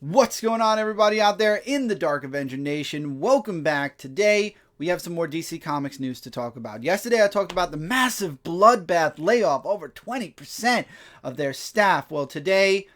What's going on, everybody out there in the Dark Avenger Nation? Welcome back. Today, we have some more DC Comics news to talk about. Yesterday, I talked about the massive bloodbath layoff, over 20% of their staff. Well, today,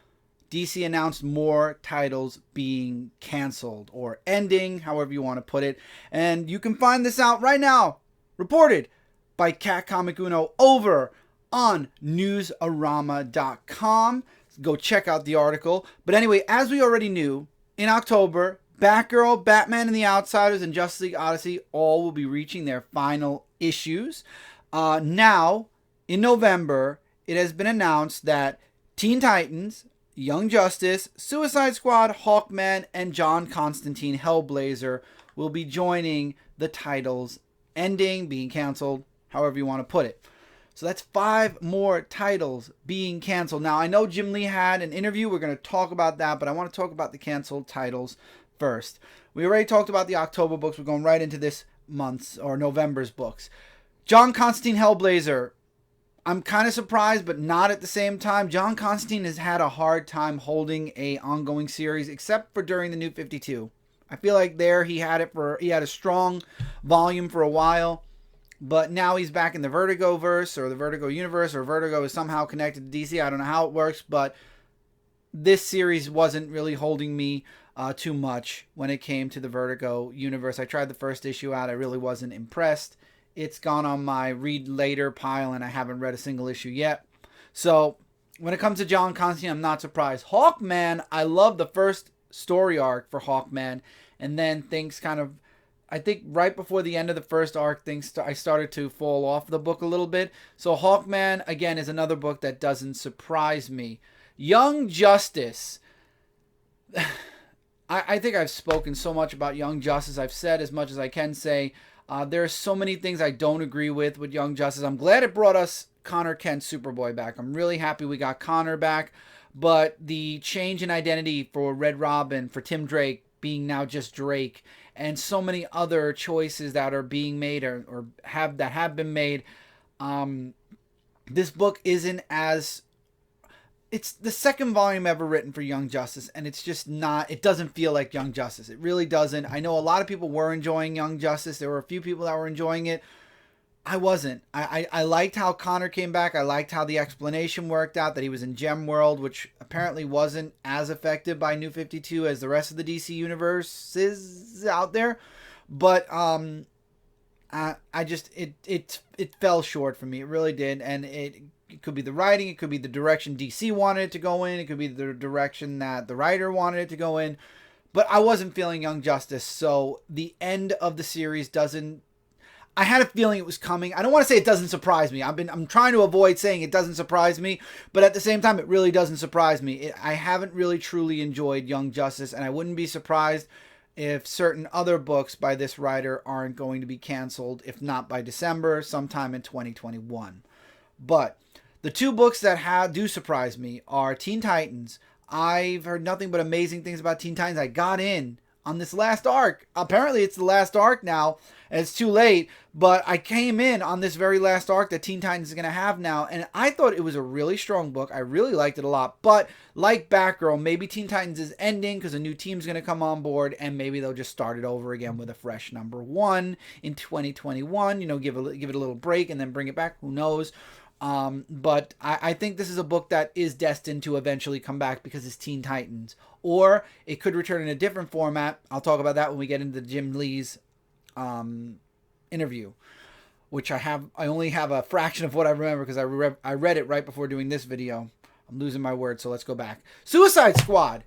DC announced more titles being canceled or ending, however you want to put it. And you can find this out right now, reported by Cat Comic Uno over on newsarama.com. Go check out the article. But anyway, as we already knew, in October, Batgirl, Batman and the Outsiders, and Justice League Odyssey all will be reaching their final issues. Now, in November, it has been announced that Teen Titans, Young Justice, Suicide Squad, Hawkman, and John Constantine Hellblazer will be joining the titles ending, being canceled, however you want to put it. So that's 5 more titles being canceled. Now, I know Jim Lee had an interview. We're going to talk about that, but I want to talk about the canceled titles first. We already talked about the October books. We're going right into this month's or November's books. John Constantine Hellblazer. I'm kind of surprised, but not at the same time. John Constantine has had a hard time holding a ongoing series, except for during the New 52. I feel like there he had a strong volume for a while. But now he's back in the Vertigo verse or the Vertigo universe, or Vertigo is somehow connected to DC. I don't know how it works, but this series wasn't really holding me too much when it came to the Vertigo universe. I tried the first issue out. I really wasn't impressed. It's gone on my read later pile, and I haven't read a single issue yet. So when it comes to John Constantine, I'm not surprised. Hawkman, I love the first story arc for Hawkman, and then things kind of, I think right before the end of the first arc, I started to fall off the book a little bit. So Hawkman, again, is another book that doesn't surprise me. Young Justice. I think I've spoken so much about Young Justice. I've said as much as I can say. There are so many things I don't agree with Young Justice. I'm glad it brought us Connor Kent Superboy back. I'm really happy we got Connor back. But the change in identity for Red Robin, for Tim Drake being now just Drake, and so many other choices that are being made or have been made. This book isn't as... It's the second volume ever written for Young Justice, and it's just not... It doesn't feel like Young Justice. It really doesn't. I know a lot of people were enjoying Young Justice. There were a few people that were enjoying it. I wasn't. I liked how Connor came back. I liked how the explanation worked out, that he was in Gem World, which apparently wasn't as affected by New 52 as the rest of the DC universe is out there. But it fell short for me. It really did. And it could be the writing. It could be the direction DC wanted it to go in. It could be the direction that the writer wanted it to go in. But I wasn't feeling Young Justice. So the end of the series doesn't... I had a feeling it was coming. I don't want to say it doesn't surprise me. I'm trying to avoid saying it doesn't surprise me, but at the same time, it really doesn't surprise me. I haven't really truly enjoyed Young Justice, and I wouldn't be surprised if certain other books by this writer aren't going to be canceled, if not by December, sometime in 2021. But the 2 books that do surprise me are Teen Titans. I've heard nothing but amazing things about Teen Titans. I got in on this last arc. Apparently it's the last arc now, and it's too late, but I came in on this very last arc that Teen Titans is going to have now, and I thought it was a really strong book. I really liked it a lot, but like Batgirl, maybe Teen Titans is ending because a new team's going to come on board, and maybe they'll just start it over again with a fresh number 1 in 2021, give it a little break and then bring it back. Who knows? But I think this is a book that is destined to eventually come back because it's Teen Titans. Or it could return in a different format. I'll talk about that when we get into Jim Lee's interview, which I only have a fraction of what I remember because I read it right before doing this video. I'm losing my words, so let's go back. Suicide Squad.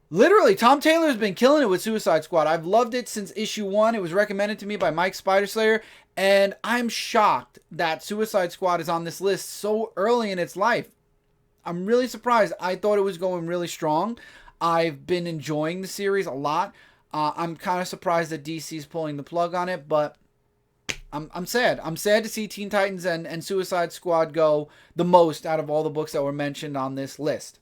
Literally, Tom Taylor has been killing it with Suicide Squad. I've loved it since issue 1. It was recommended to me by Mike Spiderslayer, and I'm shocked that Suicide Squad is on this list so early in its life. I'm really surprised. I thought it was going really strong. I've been enjoying the series a lot. I'm kind of surprised that DC's pulling the plug on it, but I'm sad. I'm sad to see Teen Titans and Suicide Squad go the most out of all the books that were mentioned on this list.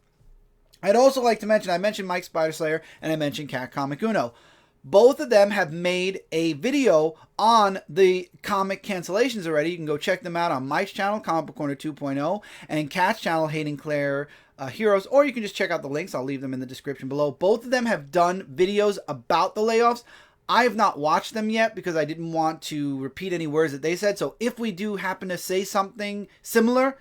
I'd also like to mention, I mentioned Mike Spiderslayer and I mentioned Cat Comic Uno. Both of them have made a video on the comic cancellations already. You can go check them out on Mike's channel, Comic Book Corner 2.0, and Kat's channel, Hayden Claire heroes, or you can just check out the links. I'll leave them in the description below. Both of them have done videos about the layoffs. I have not watched them yet because I didn't want to repeat any words that they said. So if we do happen to say something similar,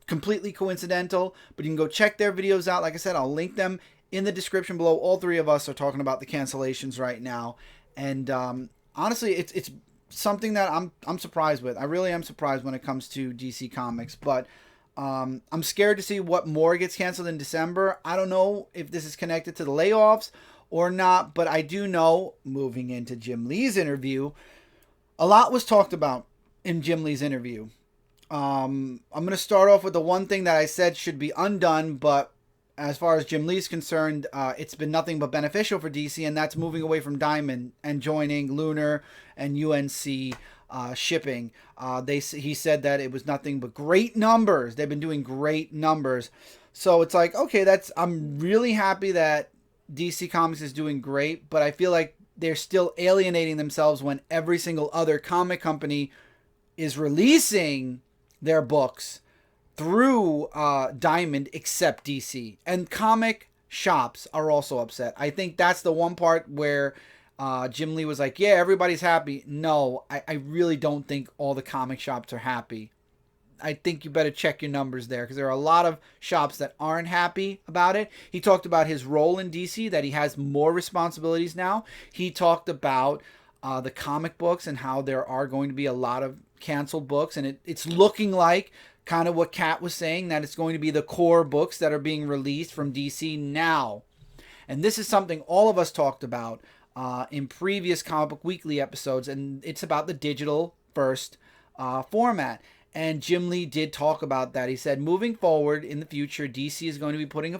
completely coincidental, but you can go check their videos out. Like I said, I'll link them in the description below. All three of us are talking about the cancellations right now, and honestly, it's something that I'm surprised with. I really am surprised when it comes to DC Comics, but I'm scared to see what more gets canceled in December. I don't know if this is connected to the layoffs or not, but I do know, moving into Jim Lee's interview, a lot was talked about in Jim Lee's interview. I'm going to start off with the one thing that I said should be undone, but as far as Jim Lee's concerned, it's been nothing but beneficial for DC, and that's moving away from Diamond and joining Lunar and UNC shipping. He said that it was nothing but great numbers. They've been doing great numbers. So it's like, okay, I'm really happy that DC Comics is doing great, but I feel like they're still alienating themselves when every single other comic company is releasing their books through Diamond except DC. And comic shops are also upset. I think that's the one part where Jim Lee was like, yeah, everybody's happy. No, I really don't think all the comic shops are happy. I think you better check your numbers there, because there are a lot of shops that aren't happy about it. He talked about his role in DC, that he has more responsibilities now. He talked about the comic books and how there are going to be a lot of canceled books, and it's looking like kind of what Kat was saying, that it's going to be the core books that are being released from DC now. And this is something all of us talked about in previous Comic Book Weekly episodes, and it's about the digital first format. And Jim Lee did talk about that. He said, moving forward in the future, DC is going to be putting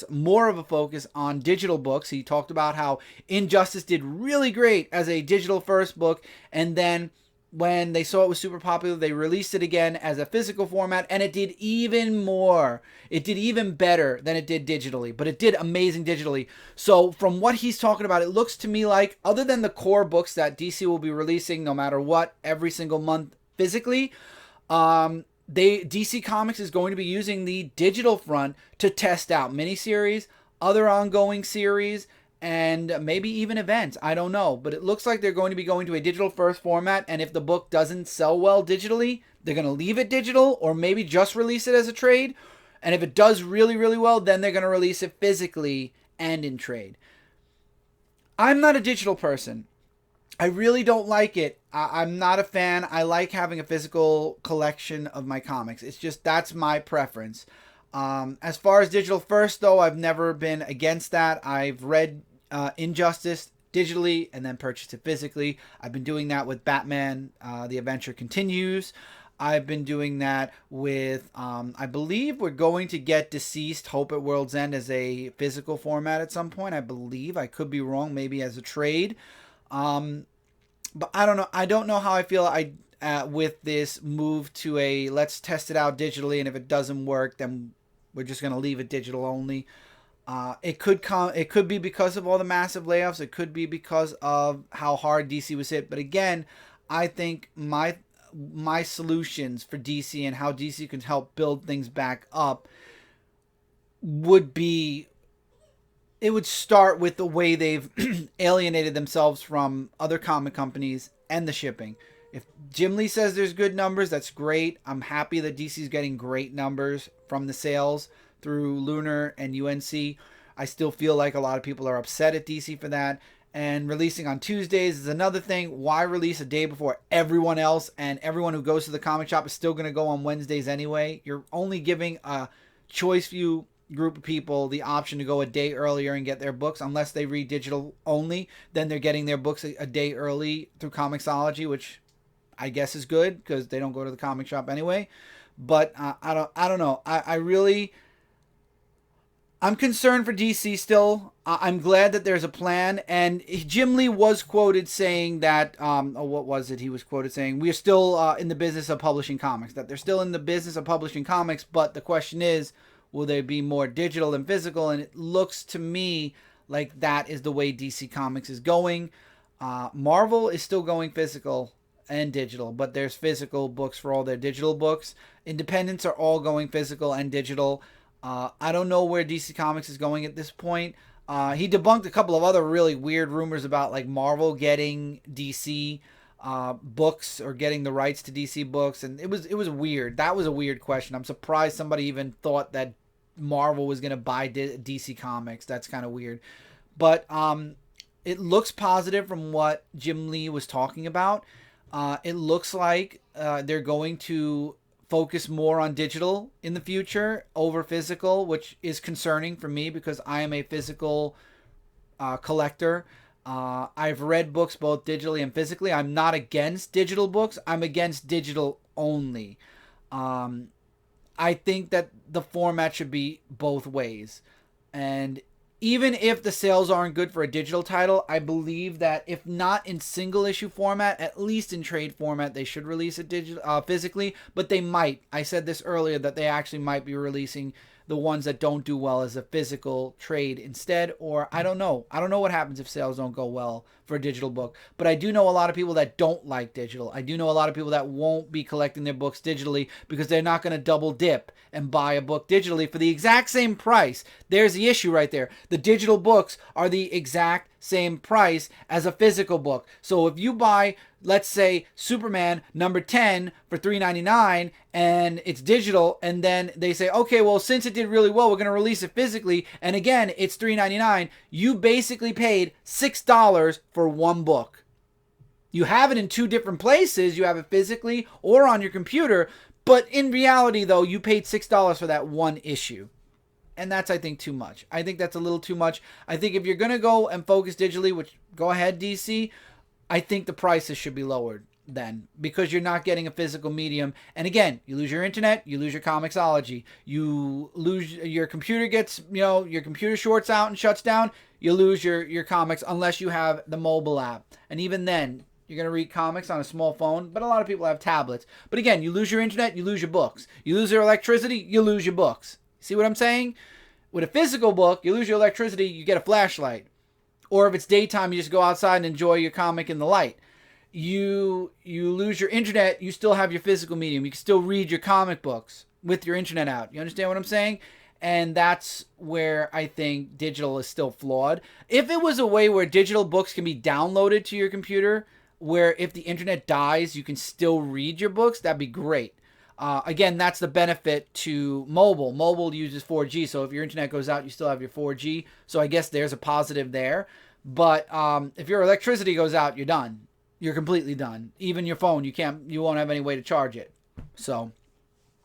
more of a focus on digital books. He talked about how Injustice did really great as a digital first book, and then when they saw it was super popular, they released it again as a physical format, and it did even more. It did even better than it did digitally, but it did amazing digitally. So from what he's talking about, it looks to me like, other than the core books that DC will be releasing no matter what every single month physically, DC Comics is going to be using the digital front to test out miniseries, other ongoing series, and maybe even events. I don't know, but it looks like they're going to be going to a digital first format, and if the book doesn't sell well digitally, they're going to leave it digital, or maybe just release it as a trade. And if it does really, really well, then they're going to release it physically and in trade. I'm not a digital person. I really don't like it. I'm not a fan. I like having a physical collection of my comics. It's just, that's my preference. As far as digital first, though, I've never been against that. I've read Injustice digitally and then purchased it physically. I've been doing that with Batman, The Avenger Continues. I've been doing that with, I believe we're going to get Deceased Hope at World's End as a physical format at some point. I believe. I could be wrong. Maybe as a trade. But I don't know. I don't know how I feel with this move to a let's test it out digitally, and if it doesn't work, then we're just going to leave it digital only. It could be because of all the massive layoffs. It could be because of how hard DC was hit. But again, I think my solutions for DC and how DC can help build things back up would be, it would start with the way they've alienated themselves from other comic companies and the shipping. If Jim Lee says there's good numbers, that's great. I'm happy that DC's getting great numbers from the sales through Lunar and UNC. I still feel like a lot of people are upset at DC for that. And releasing on Tuesdays is another thing. Why release a day before everyone else? And everyone who goes to the comic shop is still going to go on Wednesdays anyway. You're only giving a choice few group of people the option to go a day earlier and get their books, unless they read digital only. Then they're getting their books a day early through Comixology, which I guess is good because they don't go to the comic shop anyway. But I don't know. I'm concerned for DC still. I'm glad that there's a plan. And Jim Lee was quoted saying that, what was it? He was quoted saying, we are still in the business of publishing comics. That they're still in the business of publishing comics, but the question is, will there be more digital than physical? And it looks to me like that is the way DC Comics is going. Marvel is still going physical and digital, but there's physical books for all their digital books. Independents are all going physical and digital. I don't know where DC Comics is going at this point. He debunked a couple of other really weird rumors about like Marvel getting DC books or getting the rights to DC books, and it was weird. That was a weird question. I'm surprised somebody even thought that Marvel was gonna buy DC Comics. That's kind of weird, but it looks positive from what Jim Lee was talking about. It looks like they're going to focus more on digital in the future over physical, which is concerning for me because I am a physical collector. I've read books both digitally and physically. I'm not against digital books. I'm against digital only. I think that the format should be both ways. And even if the sales aren't good for a digital title, I believe that if not in single issue format, at least in trade format, they should release it physically. But they might. I said this earlier that they actually might be releasing the ones that don't do well as a physical trade instead. Or I don't know. I don't know what happens if sales don't go well for a digital book. But I do know a lot of people that don't like digital. I do know a lot of people that won't be collecting their books digitally because they're not going to double dip and buy a book digitally for the exact same price. There's the issue right there. The digital books are the exact same price as a physical book. So if you buy, let's say, Superman number 10 for $3.99 and it's digital, and then they say, okay, well, since it did really well, we're going to release it physically, and again, it's $3.99, you basically paid $6 for one book. You have it in two different places. You have it physically or on your computer, but in reality, though, you paid $6 for that one issue. And that's, I think, too much. I think that's a little too much. I think if you're going to go and focus digitally, which go ahead, DC, I think the prices should be lowered then because you're not getting a physical medium. And again, you lose your internet, you lose your Comixology, you lose your computer gets, your computer shorts out and shuts down, you lose your comics unless you have the mobile app. And even then, you're going to read comics on a small phone, but a lot of people have tablets. But again, you lose your internet, you lose your books. You lose your electricity, you lose your books. See what I'm saying? With a physical book, you lose your electricity, you get a flashlight. Or if it's daytime, you just go outside and enjoy your comic in the light. You lose your internet, you still have your physical medium. You can still read your comic books with your internet out. You understand what I'm saying? And that's where I think digital is still flawed. If it was a way where digital books can be downloaded to your computer, where if the internet dies, you can still read your books, that'd be great. Again, that's the benefit to mobile. Mobile uses 4G, so if your internet goes out, you still have your 4G. So I guess there's a positive there. But if your electricity goes out, you're done. You're completely done. Even your phone, you won't have any way to charge it. So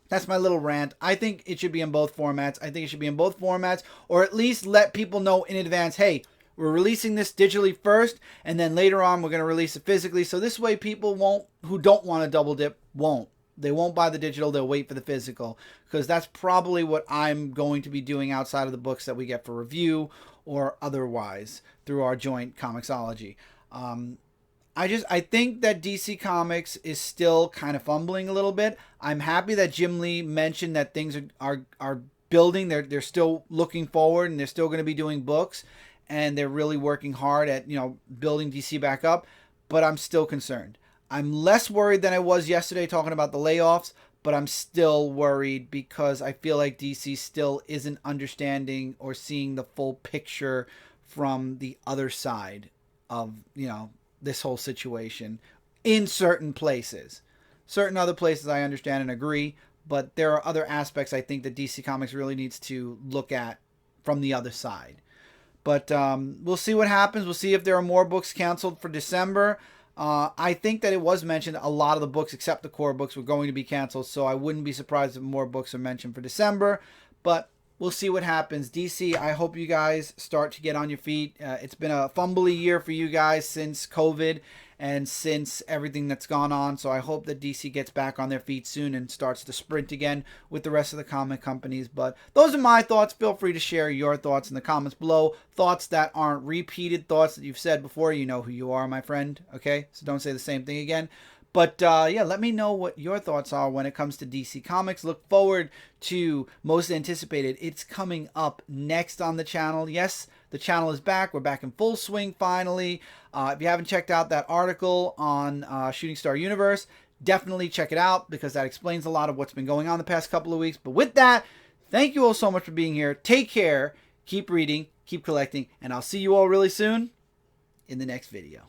that's my little rant. I think it should be in both formats. I think it should be in both formats, or at least let people know in advance, hey, we're releasing this digitally first, and then later on we're going to release it physically. So this way people who don't want to double dip won't. They won't buy the digital. They'll wait for the physical, because that's probably what I'm going to be doing outside of the books that we get for review or otherwise through our joint Comixology. I think that DC Comics is still kind of fumbling a little bit. I'm happy that Jim Lee mentioned that things are building. They're still looking forward, and they're still going to be doing books, and they're really working hard at building DC back up. But I'm still concerned. I'm less worried than I was yesterday talking about the layoffs, but I'm still worried because I feel like DC still isn't understanding or seeing the full picture from the other side of, this whole situation in certain places. Certain other places I understand and agree, but there are other aspects I think that DC Comics really needs to look at from the other side. But we'll see what happens. We'll see if there are more books canceled for December. I think that it was mentioned a lot of the books except the core books were going to be canceled, so I wouldn't be surprised if more books are mentioned for December, but we'll see what happens. DC, I hope you guys start to get on your feet. It's been a fumbly year for you guys since COVID and since everything that's gone on, so I hope that DC gets back on their feet soon and starts to sprint again with the rest of the comic companies. But those are my thoughts. Feel free to share your thoughts in the comments below. Thoughts that aren't repeated, thoughts that you've said before. You know who you are, my friend, okay? So don't say the same thing again. But yeah, let me know what your thoughts are when it comes to DC Comics. Look forward to Most Anticipated. It's coming up next on the channel. Yes, the channel is back. We're back in full swing finally. If you haven't checked out that article on Shooting Star Universe, definitely check it out because that explains a lot of what's been going on the past couple of weeks. But with that, Thank you all so much for being here. Take care. Keep reading. Keep collecting. And I'll see you all really soon in the next video.